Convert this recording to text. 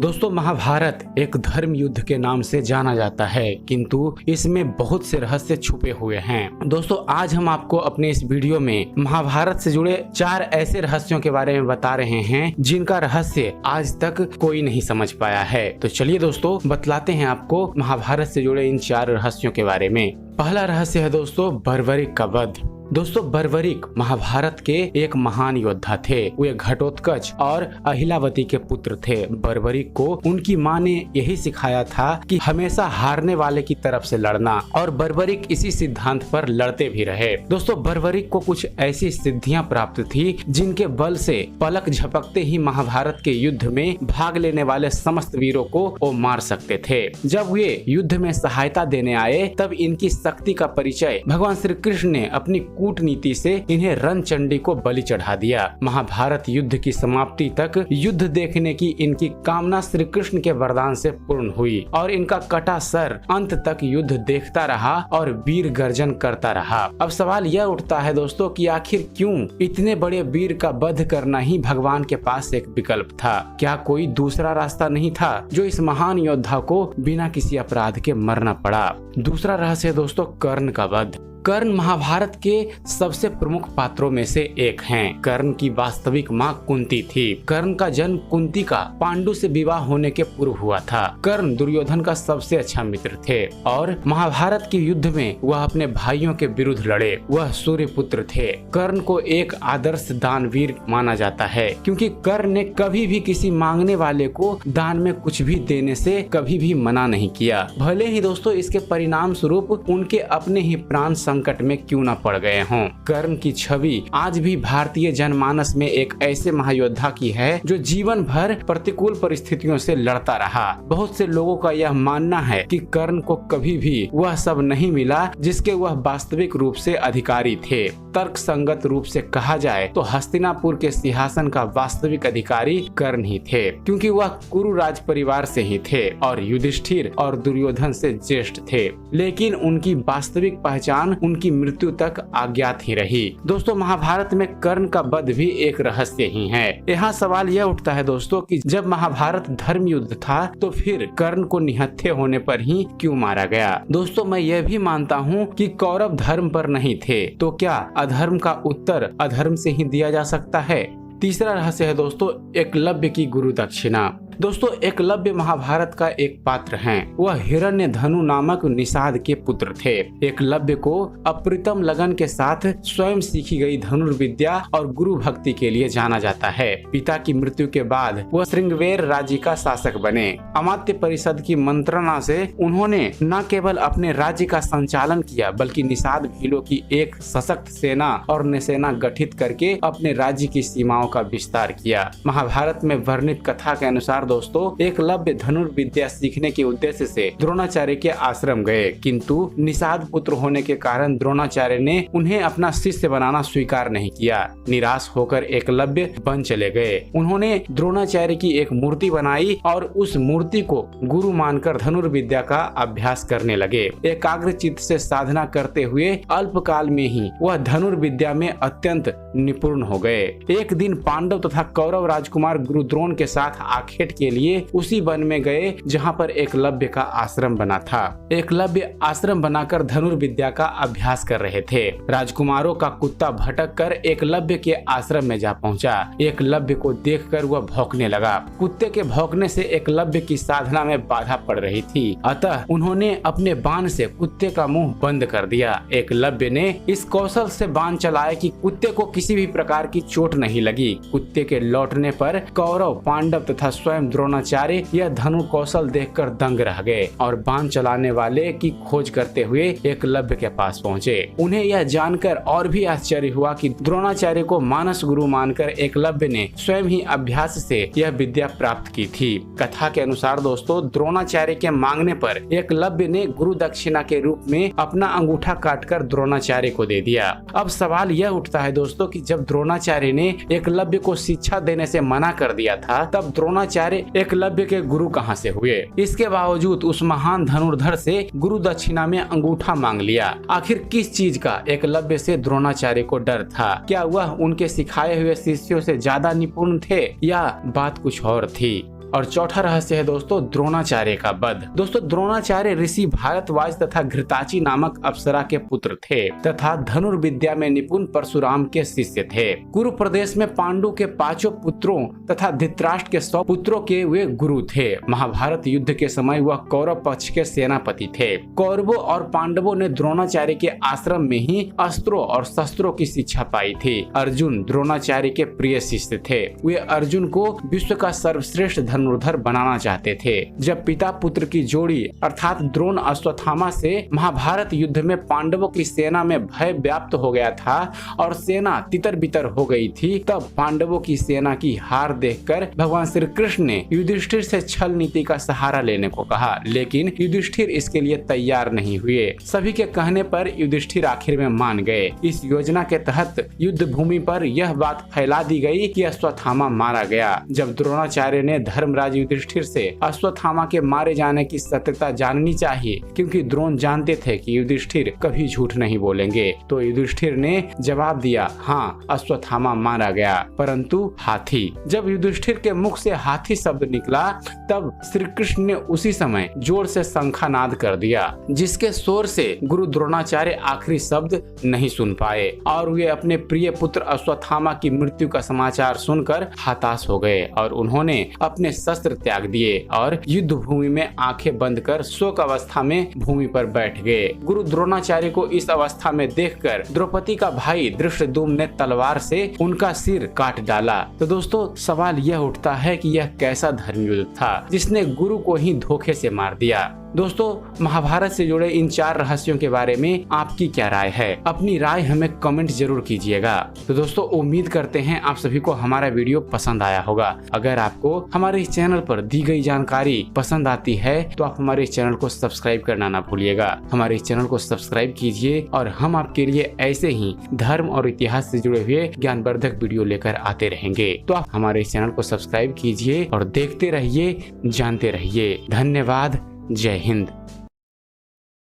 दोस्तों महाभारत एक धर्म युद्ध के नाम से जाना जाता है, किंतु इसमें बहुत से रहस्य छुपे हुए हैं। दोस्तों आज हम आपको अपने इस वीडियो में महाभारत से जुड़े 4 ऐसे रहस्यों के बारे में बता रहे हैं जिनका रहस्य आज तक कोई नहीं समझ पाया है। तो चलिए दोस्तों बतलाते हैं आपको महाभारत से जुड़े इन 4 रहस्यों के बारे में। पहला रहस्य है दोस्तों बर्बरिक का वध। दोस्तों बर्बरिक महाभारत के एक महान योद्धा थे। वे घटोत्कच और अहिलावती के पुत्र थे। बर्बरिक को उनकी मां ने यही सिखाया था कि हमेशा हारने वाले की तरफ से लड़ना, और बर्बरिक इसी सिद्धांत पर लड़ते भी रहे। दोस्तों बर्बरिक को कुछ ऐसी सिद्धियां प्राप्त थी जिनके बल से पलक झपकते ही महाभारत के युद्ध में भाग लेने वाले समस्त वीरों को वो मार सकते थे। जब वे युद्ध में सहायता देने आए तब इनकी शक्ति का परिचय भगवान श्री कृष्ण ने अपनी कूटनीति से इन्हें रणचंडी को बलि चढ़ा दिया। महाभारत युद्ध की समाप्ति तक युद्ध देखने की इनकी कामना श्री कृष्ण के वरदान से पूर्ण हुई और इनका कटा सर अंत तक युद्ध देखता रहा और वीर गर्जन करता रहा। अब सवाल यह उठता है दोस्तों कि आखिर क्यों इतने बड़े वीर का वध करना ही भगवान के पास एक विकल्प था? क्या कोई दूसरा रास्ता नहीं था जो इस महान योद्धा को बिना किसी अपराध के मरना पड़ा? दूसरा रहस्य है दोस्तों कर्ण का वध। कर्ण महाभारत के सबसे प्रमुख पात्रों में से एक हैं। कर्ण की वास्तविक मां कुंती थी। कर्ण का जन्म कुंती का पांडु से विवाह होने के पूर्व हुआ था। कर्ण दुर्योधन का सबसे अच्छा मित्र थे और महाभारत के युद्ध में वह अपने भाइयों के विरुद्ध लड़े। वह सूर्य पुत्र थे। कर्ण को एक आदर्श दानवीर माना जाता है क्योंकि कर्ण ने कभी भी किसी मांगने वाले को दान में कुछ भी देने से कभी भी मना नहीं किया, भले ही दोस्तों इसके परिणाम स्वरूप उनके अपने ही प्राण संकट में क्यों न पड़ गए हों। कर्ण की छवि आज भी भारतीय जनमानस में एक ऐसे महायोद्धा की है जो जीवन भर प्रतिकूल परिस्थितियों से लड़ता रहा। बहुत से लोगों का यह मानना है कि कर्ण को कभी भी वह सब नहीं मिला जिसके वह वास्तविक रूप से अधिकारी थे। तर्क संगत रूप से कहा जाए तो हस्तिनापुर के सिंहासन का वास्तविक अधिकारी कर्ण ही थे, क्योंकि वह कुरु राज परिवार से ही थे और युधिष्ठिर और दुर्योधन से ज्येष्ठ थे। लेकिन उनकी वास्तविक पहचान उनकी मृत्यु तक अज्ञात ही रही। दोस्तों महाभारत में कर्ण का वध भी एक रहस्य ही है। यहाँ सवाल यह उठता है दोस्तों कि जब महाभारत धर्म युद्ध था तो फिर कर्ण को निहत्थे होने पर ही क्यों मारा गया? दोस्तों मैं यह भी मानता हूँ कि कौरव धर्म पर नहीं थे, तो क्या अधर्म का उत्तर अधर्म से ही दिया जा सकता है? तीसरा रहस्य है दोस्तों एकलव्य की गुरु दक्षिणा। दोस्तों एकलव्य महाभारत का एक पात्र हैं। वह हिरण्यधनु नामक निषाद के पुत्र थे। एकलव्य को अप्रतिम लगन के साथ स्वयं सीखी गई धनुर्विद्या और गुरु भक्ति के लिए जाना जाता है। पिता की मृत्यु के बाद वह श्रृंगवेर राज्य का शासक बने। अमात्य परिषद की मंत्रणा से उन्होंने न केवल अपने राज्य का संचालन किया बल्कि निषाद भीलों की एक सशक्त सेना और नौसेना गठित करके अपने राज्य की सीमाओं का विस्तार किया। महाभारत में वर्णित कथा के अनुसार दोस्तों एकलव्य धनुर्विद्या सीखने के उद्देश्य से द्रोणाचार्य के आश्रम गए, किंतु निषाद पुत्र होने के कारण द्रोणाचार्य ने उन्हें अपना शिष्य बनाना स्वीकार नहीं किया। निराश होकर एकलव्य वन चले गए। उन्होंने द्रोणाचार्य की एक मूर्ति बनाई और उस मूर्ति को गुरु मानकर धनुर्विद्या का अभ्यास करने लगे। एकाग्र चित्त से साधना करते हुए अल्पकाल में ही वह धनुर्विद्या में अत्यंत निपुण हो गए। एक दिन पांडव तथा कौरव राजकुमार गुरु द्रोण के साथ आखेट के लिए उसी वन में गए जहां पर एकलव्य का आश्रम बना था। एकलव्य आश्रम बनाकर धनुर्विद्या का अभ्यास कर रहे थे। राजकुमारों का कुत्ता भटक कर एकलव्य के आश्रम में जा पहुंचा। एकलव्य को देखकर वह भौंकने लगा। कुत्ते के भौंकने से एकलव्य की साधना में बाधा पड़ रही थी, अतः उन्होंने अपने बाण से कुत्ते का मुंह बंद कर दिया। एकलव्य ने इस कौशल से बाण चलाया कि कुत्ते को किसी भी प्रकार की चोट नहीं लगी। कुत्ते के लौटने पर कौरव, पांडव तथा स्वयं द्रोणाचार्य यह धनु कौशल देखकर दंग रह गए और बाण चलाने वाले की खोज करते हुए एकलव्य के पास पहुंचे। उन्हें यह जानकर और भी आश्चर्य हुआ कि द्रोणाचार्य को मानस गुरु मानकर एकलव्य ने स्वयं ही अभ्यास से यह विद्या प्राप्त की थी। कथा के अनुसार दोस्तों द्रोणाचार्य के मांगने पर एकलव्य ने गुरु दक्षिणा के रूप में अपना अंगूठा काटकर द्रोणाचार्य को दे दिया। अब सवाल यह उठता है दोस्तों कि जब द्रोणाचार्य ने एकलव्य को शिक्षा देने से मना कर दिया था तब द्रोणाचार्य एकलव्य के गुरु कहां से हुए? इसके बावजूद उस महान धनुर्धर से गुरु दक्षिणा में अंगूठा मांग लिया। आखिर किस चीज का एकलव्य से द्रोणाचार्य को डर था? क्या वह उनके सिखाए हुए शिष्यों से ज्यादा निपुण थे या बात कुछ और थी? और चौथा रहस्य है दोस्तों द्रोणाचार्य का वध। दोस्तों द्रोणाचार्य ऋषि भारद्वाज तथा घृताची नामक अप्सरा के पुत्र थे तथा धनुर्विद्या में निपुण परशुराम के शिष्य थे। कुरु प्रदेश में पांडु के 5 पुत्रों तथा धृतराष्ट्र के 100 पुत्रों के वे गुरु थे। महाभारत युद्ध के समय वह कौरव पक्ष के सेनापति थे। कौरवों और पांडवों ने द्रोणाचार्य के आश्रम में ही अस्त्रों और शस्त्रों की शिक्षा पाई थी। अर्जुन द्रोणाचार्य के प्रिय शिष्य थे। वे अर्जुन को विश्व का सर्वश्रेष्ठ धनुर्धर बनाना चाहते थे। जब पिता पुत्र की जोड़ी अर्थात द्रोण अश्वत्थामा से महाभारत युद्ध में पांडवों की सेना में भय व्याप्त हो गया था और सेना तितर बितर हो गई थी, तब पांडवों की सेना की हार देखकर भगवान श्री कृष्ण ने युधिष्ठिर से छल नीति का सहारा लेने को कहा, लेकिन युधिष्ठिर इसके लिए तैयार नहीं हुए। सभी के कहने पर युधिष्ठिर आखिर में मान गए। इस योजना के तहत युद्ध भूमि पर यह बात फैला दी गई कि अश्वत्थामा मारा गया। जब द्रोणाचार्य ने धर्मराज युधिष्ठिर से अश्वत्थामा के मारे जाने की सत्यता जाननी चाहिए, क्योंकि द्रोण जानते थे कि युधिष्ठिर कभी झूठ नहीं बोलेंगे, तो युधिष्ठिर ने जवाब दिया, हाँ अश्वत्थामा मारा गया, परंतु हाथी। जब युधिष्ठिर के मुख से हाथी शब्द निकला तब श्री कृष्ण ने उसी समय जोर से शंखानाद कर दिया, जिसके शोर से गुरु द्रोणाचार्य आखिरी शब्द नहीं सुन पाए और वे अपने प्रिय पुत्र अश्वत्थामा की मृत्यु का समाचार सुनकर हताश हो गए और उन्होंने अपने शस्त्र त्याग दिए और युद्ध भूमि में आंखें बंद कर शोक अवस्था में भूमि पर बैठ गए। गुरु द्रोणाचार्य को इस अवस्था में देखकर द्रौपदी का भाई धृष्टद्युम्न ने तलवार से उनका सिर काट डाला। तो दोस्तों सवाल यह उठता है कि यह कैसा धर्मयुद्ध था जिसने गुरु को ही धोखे से मार दिया। दोस्तों महाभारत से जुड़े इन 4 रहस्यों के बारे में आपकी क्या राय है? अपनी राय हमें कमेंट जरूर कीजिएगा। तो दोस्तों उम्मीद करते हैं आप सभी को हमारा वीडियो पसंद आया होगा। अगर आपको हमारे इस चैनल पर दी गई जानकारी पसंद आती है तो आप हमारे इस चैनल को सब्सक्राइब करना ना भूलिएगा। हमारे इस चैनल को सब्सक्राइब कीजिए और हम आपके लिए ऐसे ही धर्म और इतिहास से जुड़े हुए ज्ञानवर्धक वीडियो लेकर आते रहेंगे। तो आप हमारे इस चैनल को सब्सक्राइब कीजिए और देखते रहिए, जानते रहिए। धन्यवाद। जय हिंद।